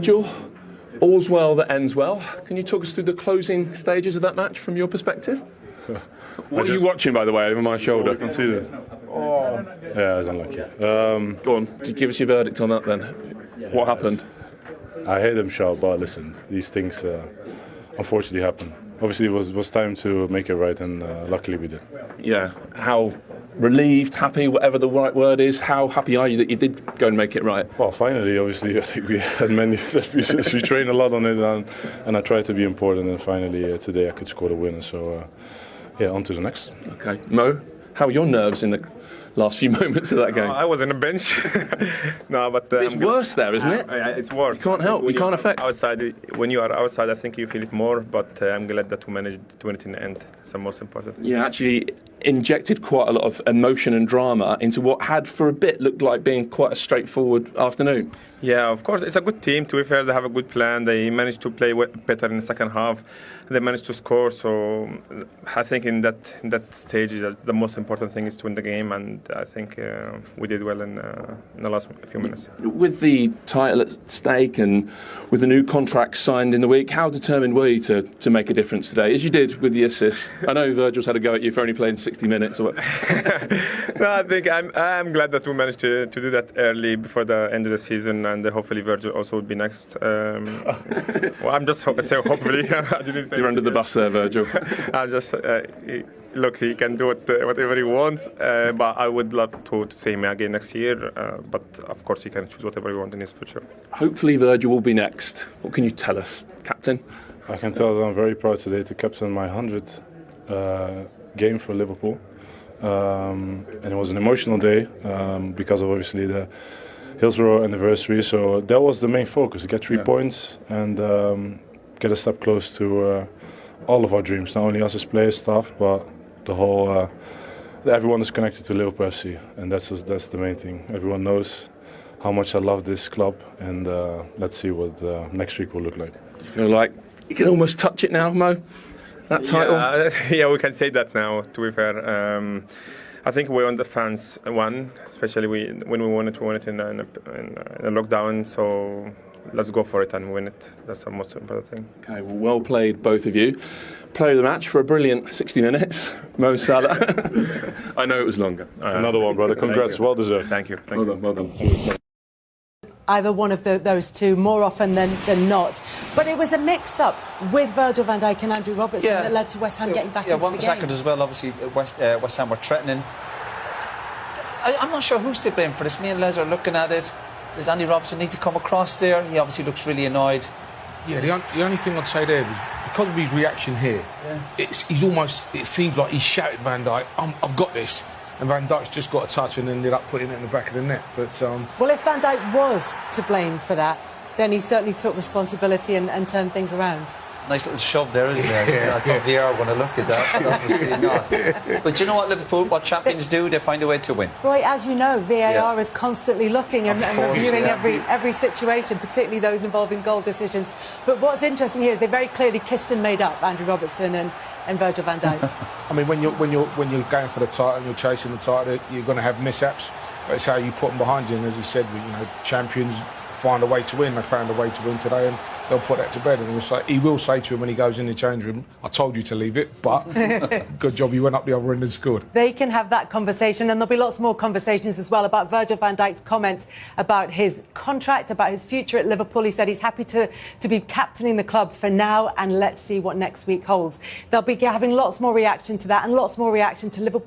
Joel, all's well that ends well. Can you talk us through the closing stages of that match from your perspective? What are you watching, by the way, over my shoulder? I can see that. Oh. Yeah, I was unlucky. Go on, give us your verdict on that then. What happened? I hate them shout, but listen, these things unfortunately happen. Obviously, it was time to make it right, and luckily we did. Yeah. How relieved, happy, whatever the right word is, how happy are you that you did go and make it right? Well, finally, obviously, I think we had many set pieces. We trained a lot on it, and I tried to be important, and finally today I could score the winner. So, yeah, on to the next. Okay. Mo, how are your nerves in the last few moments of that game? I was on the bench. No, but it's worse there, isn't it? It's worse. You can't help. You can't affect. Outside, when you are outside, I think you feel it more. But I'm glad that we managed to win it in the end. It's the most important thing. Yeah, actually injected quite a lot of emotion and drama into what had, for a bit, looked like being quite a straightforward afternoon. Yeah, of course, it's a good team. To be fair, they have a good plan. They managed to play better in the second half. They managed to score. So I think in that stage, the most important thing is to win the game, and I think we did well in the last few minutes. With the title at stake and with the new contract signed in the week, how determined were you to make a difference today, as you did with the assist? I know Virgil's had a go at you for only playing 60 minutes. Or No, I think I'm glad that we managed to do that early before the end of the season, and hopefully Virgil also will be next. Well, I'm just saying hopefully. I didn't say you're under the bus there, Virgil. I'm just look, he can do whatever he wants, but I would love to see him again next year. But of course, he can choose whatever he wants in his future. Hopefully, Virgil will be next. What can you tell us, Captain? I can tell that I'm very proud today to captain my 100th game for Liverpool. And it was an emotional day because of obviously the Hillsborough anniversary. So that was the main focus: get 3 points and get a step close to all of our dreams. Not only us as players, staff, but the whole. Everyone is connected to Liverpool FC, and that's the main thing. Everyone knows how much I love this club, and let's see what next week will look like. You feel like you can almost touch it now, Mo? That title? Yeah, we can say that now, to be fair. I think we want the fans won, especially when we won it in a lockdown. So let's go for it and win it. That's the most important thing. Okay, well played, both of you. Player of the match for a brilliant 60 minutes, Mo Salah. I know it was longer. Another one, brother. Congrats, well deserved. Thank you. Well done. Either one of those two more often than not. But it was a mix-up with Virgil van Dijk and Andrew Robertson that led to West Ham getting back into the game. Yeah, one was second as well. Obviously, West Ham were threatening. I'm not sure who's to blame for this. Me and Les are looking at it. Does Andy Robertson need to come across there? He obviously looks really annoyed. Yeah, the only thing I'd say there was because of his reaction here, it seems like he shouted Van Dijk, I've got this. And Van Dijk's just got a touch and ended up putting it in the back of the net. But well, if Van Dijk was to blame for that, then he certainly took responsibility and turned things around. Nice little shove there, isn't there? I thought VR want to look at that, but obviously not. But you know what, Liverpool, what champions do, they find a way to win. Roy, as you know, VAR is constantly looking and reviewing every situation, particularly those involving goal decisions. But what's interesting here is they very clearly kissed and made up, Andrew Robertson and Virgil van Dijk. I mean, when you're going for the title and you're chasing the title, you're going to have mishaps. But it's how you put them behind you. And as you said, champions find a way to win. They found a way to win today, and they'll put that to bed. And he will say to him when he goes in the change room, I told you to leave it, but good job you went up the other end and scored. They can have that conversation, and there'll be lots more conversations as well about Virgil van Dijk's comments about his contract, about his future at Liverpool. He said he's happy to be captaining the club for now, and let's see what next week holds. They'll be having lots more reaction to that and lots more reaction to Liverpool.